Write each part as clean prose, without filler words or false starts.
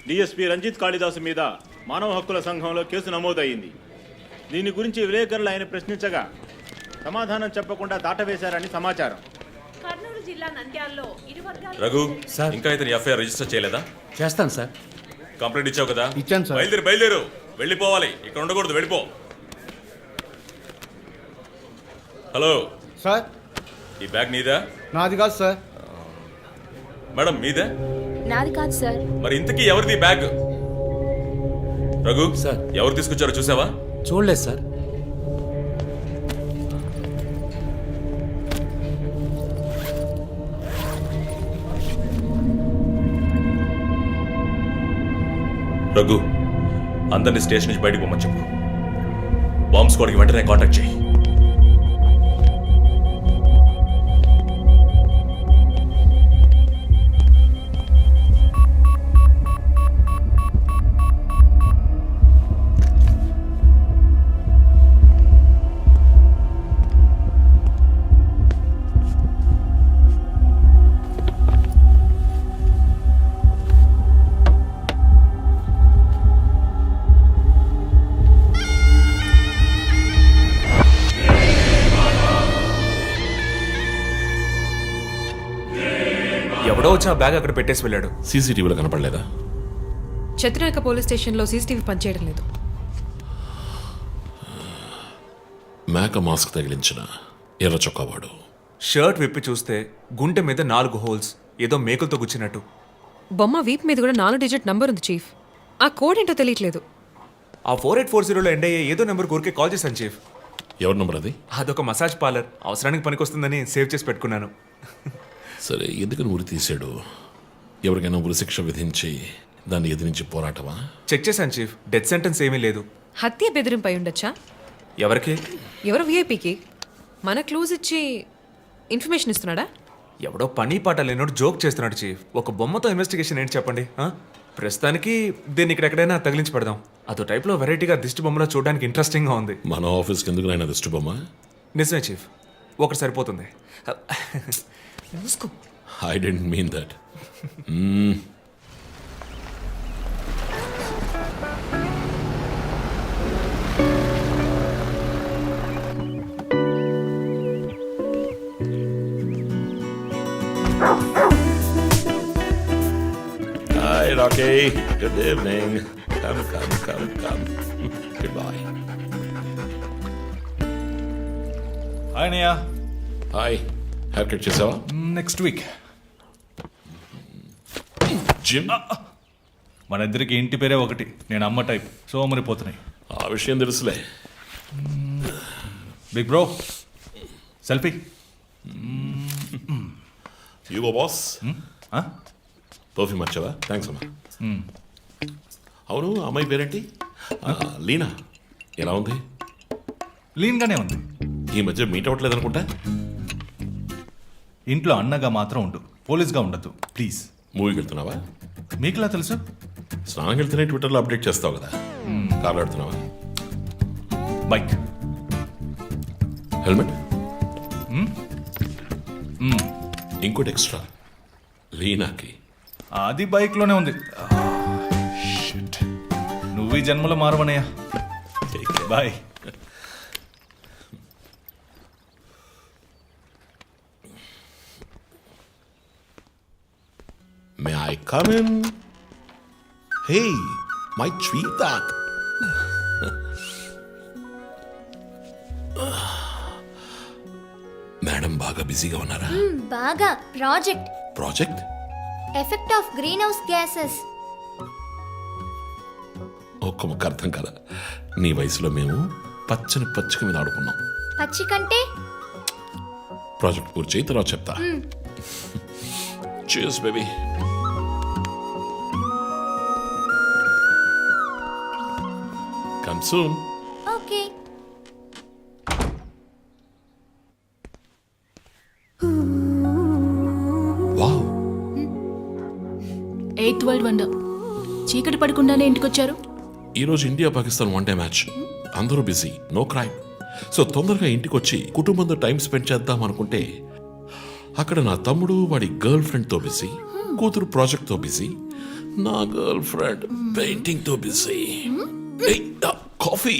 DSP Ranjith Kalidasa మీద మానవ హక్కుల సంఘంలో కేసు నమోదయ్యింది. దీని గురించి విలేకరులు ఆయన ప్రశ్నించగా సమాధానం చెప్పకుండా దాటవేశారని సమాచారం. కర్నూలు జిల్లా నంద్యాలలో రఘు సార్, ఇంకా ఇతని ఎఫ్ఐఆర్ రిజిస్టర్ చేయలేదా? చేస్తాను సార్. కంప్లైంట్ ఇచ్చావు కదా? ఇచ్చాను సార్. బయలుదేరు, వెళ్ళిపోవాలి, ఇక్కడ ఉండకూడదు, వెళ్ళిపో. హలో సార్, ఈ బ్యాగ్ నీదా? నాది కాదు సార్. మేడం మీదే? నాది కాదు సార్. మరి ఇంతకీ ఎవరిది బ్యాగ్? రఘు సార్. ఎవరు తీసుకొచ్చారో చూసావా? చూడలేదు సార్. రఘు, అందరినీ స్టేషన్ నుంచి బయటకు పోమని చెప్పు. బాంబ్ స్క్వాడ్కి వెంటనే కాంటాక్ట్ చేయి. ఎవడో వచ్చి ఆ బ్యాగ్ అక్కడ పెట్టేసి వెళ్ళాడు. సీసీటీవీలో కనపడలేదా? చత్రనాయక పోలీస్ స్టేషన్లో సీసీటీవీ పనిచేయడం లేదు. మేక మాస్క్ తగిలించిన ఎర్ర చొక్కావాడు. షర్ట్ విప్పి చూస్తే గుంటె మీద 4 హోల్స్, ఏదో మేకులతో గుచ్చినట్టు. బొమ్మ వీప్ మీద కూడా 4 డిజిట్ నంబర్ ఉంది చీఫ్. ఆ కోడ్ ఏంటో తెలియట్లేదు. ఆ 4840లో ఎండ్ అయ్యే ఏదో నెంబర్ ఊరికే కాల్ చేశాను చీఫ్. ఎవరి నెంబర్ అది? అదొక మసాజ్ పార్లర్, అవసరానికి పనికొస్తుందని సేవ్ చేసి పెట్టుకున్నాను. సరే, ఎందుకని ఉరి తీశాడు? ఎవరికైనా ఉరి శిక్ష విధించి దాన్ని ఎదిరించి పోరాటమా? చెక్ చేశాను చీఫ్, డెత్ సెంటెన్స్ ఏమీ లేదు. హత్య బెదిరింపై ఉండొచ్చా? ఎవరికి? ఎవరు విఐపీకి మన క్లూజ్ ఇచ్చి ఇన్ఫర్మేషన్ ఇస్తున్నాడా? ఎవడో పని పాట లేనోడు జోక్ చేస్తున్నాడు చీఫ్. ఒక బొమ్మతో ఇన్వెస్టిగేషన్ ఏంటి చెప్పండి. ప్రస్తుతానికి దీన్ని ఇక్కడ ఎక్కడైనా తగిలించి పెడదాం. అదో టైప్లో వెరైటీగా దిష్టి బొమ్మలో చూడడానికి ఇంట్రెస్టింగ్గా ఉంది. మన ఆఫీస్కి ఎందుకు నాయన దిష్టి బొమ్మ? నిజమే చీఫ్, ఒకటి సరిపోతుంది. మూసుకో. I don't mean that. Hi, Rocky. Good evening. Come. Goodbye. Hi అన్నయ్య. Hi. Hair cut చేసావా? Next week. జిమ్? మన ఇద్దరికి ఇంటి పేరే ఒకటి. నేను అమ్మ టైప్, సోమరిపోతున్నాయి. ఆ విషయం తెలుసులే. Big bro, selfie. You go, boss. Perfume వచ్చావా? థ్యాంక్స్ అమ్మా. అవును, అమ్మాయి పేరేంటి? లీనా. ఎలా ఉంది? లీన్గానే ఉంది. ఈ మధ్య మీట్ అవ్వట్లేదు అనుకుంటా. ఇంట్లో అన్నగా మాత్రం ఉండు, పోలీస్గా ఉండద్దు ప్లీజ్. మూవీకి వెళ్తున్నావా? మీకులా తెలుసు? స్నానం వెళ్తేనే ట్విట్టర్లో అప్డేట్ చేస్తావు కదా. కార్లో వెళ్తున్నావా? బైక్. హెల్మెట్? ఇంకోటి ఎక్స్ట్రా లీనాకి. అది బైక్లోనే ఉంది. నువ్వు ఈ జన్మలో మారవనయ్యా. Bye. May I come in? Hey, my sweetheart. Madam బాగా బిజీగా ఉన్నారా? బాగా. Project effect of greenhouse gases. ఒక్క ముక్క అర్థం కదా. నీ వయసులో మేము పచ్చక మీద ఆడుకున్నాం. పచ్చి కంటే ప్రాజెక్ట్ పూర్తి చేయి, తర్వాత చెప్తా. Cheers, baby. Come soon. Okay. Wow. 8th world wonder. చీకటి పడకుండానే ఇంటికొచ్చారు. ఈరోజు ఇండియా పాకిస్తాన్ 1 డే మ్యాచ్. అందరూ బిజీ, నో క్రైమ్. సో తొందరగా ఇంటికి వచ్చి కుటుంబంతో టైం స్పెండ్ చేద్దాం అనుకుంటే అక్కడ నా తమ్ముడు వాడి గర్ల్ ఫ్రెండ్తో బిజీ, కూతురు ప్రాజెక్ట్తో బిజీ, నా గర్ల్ ఫ్రెండ్ పెయింటింగ్ తో బిజీ. కాఫీ.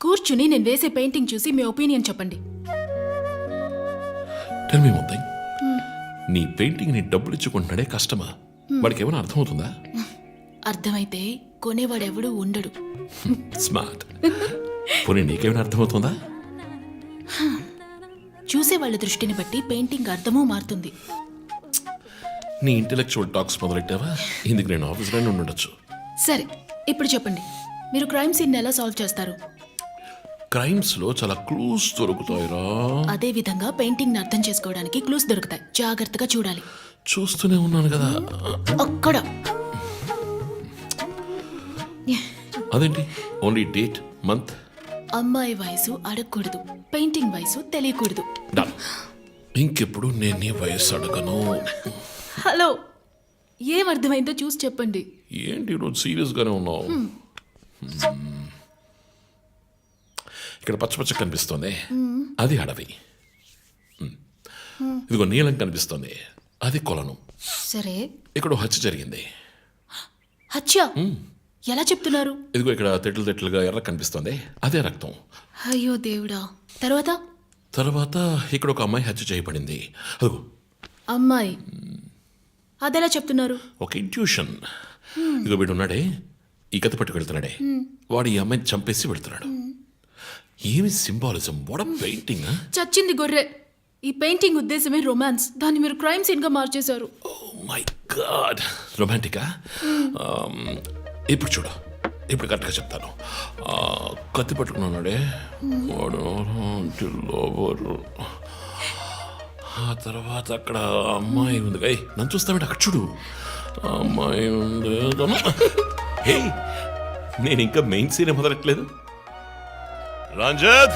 కూర్చుని నేను వేసే పెయింటింగ్ చూసి మీ ఒపీనియన్ చెప్పండి. Tell me one thing. నీ పెయింటింగ్ ని డబ్బులు ఇచ్చుకుంటున్నాడే కస్టమర్, వాడికి ఏమైనా అర్థమవుతుందా? అర్థమైతే కొనేవాడెవడూ ఉండడు. స్మార్ట్. పోనీ నీకేమైనా అర్థమవుతుందా? చూసే వాళ్ళ దృష్టిని బట్టి పెయింటింగ్ అర్థమూ మారుతుంది. నీ ఇంటెలెక్చువల్ టాక్స్ మొదలెట్టావా? ఇందుకు నేను ఆఫీస్లోనే ఉండొచ్చు. సరే, ఇప్పుడు చెప్పండి, మీరు క్రైమ్ సీన్ ఎలా సాల్వ్ చేస్తారు? క్రైమ్స్ లో చాలా క్లూస్ దొరుకుతాయిరా. అదే విధంగా పెయింటింగ్ ని అర్థం చేసుకోవడానికి క్లూస్ దొరుకుతాయి. జాగ్రత్తగా చూడాలి. చూస్తూనే ఉన్నాను కదా. అక్కడ అదేంటి ఓన్లీ డేట్ మంత్? అమ్మాయి వయసు అడగకూడదు, పెయింటింగ్ వయసు తెలియకూడదు. ఇంకెప్పుడు నేను నీ వయస్సు అడగను. హలో, ఏం అర్థమైందో చూసి చెప్పండి. ఏంటి ఈరోజు సీరియస్ గానే ఉన్నావు? ఇక్కడ పచ్చ పచ్చ కనిపిస్తోంది, అది అడవి. ఇదిగో నీలం కనిపిస్తోంది, అది కొలను. సరే, ఇక్కడ హత్య జరిగింది. హత్య ఎలా చెప్తున్నారు? ఇదిగో ఇక్కడ తెట్లు తెట్లుగా ఎర్ర కనిపిస్తోంది, అదే రక్తం. అయ్యో దేవుడా. తర్వాత? తర్వాత ఇక్కడ ఒక అమ్మాయి హత్య చేయబడింది. అదిగో అమ్మాయి, అదెలా చెప్తున్నారు? ఒక ఇంట్యూషన్. ఇదిగో వీడు ఉన్నాడే, ఈ కథ పట్టుకు వెళ్తున్నాడే, వాడు ఈ అమ్మాయిని చంపేసి వెళ్తున్నాడు. ఏమి సింబాలిజం, వాట్ పెయింటింగ్. చచ్చింది గొర్రె. ఈ పెయింటింగ్ ఉద్దేశమే రొమాన్స్, దాన్ని మీరు క్రైమ్ సీన్ గా మార్చేశారు. ఓ మై గాడ్, రొమాంటికా? ఇప్పుడు చూడు, ఇప్పుడు కరెక్ట్గా చెప్తాను. కత్తి పట్టుకున్నాడే వాడు లోబరు. ఆ తర్వాత అక్కడ అమ్మాయి ఉంది. నన్ను చూస్తామంటే అక్కడ చూడు, అమ్మాయి ఉంది. హే, నేను ఇంకా మెయిన్ సీన్ మొదలట్లేదు. రంజిత్.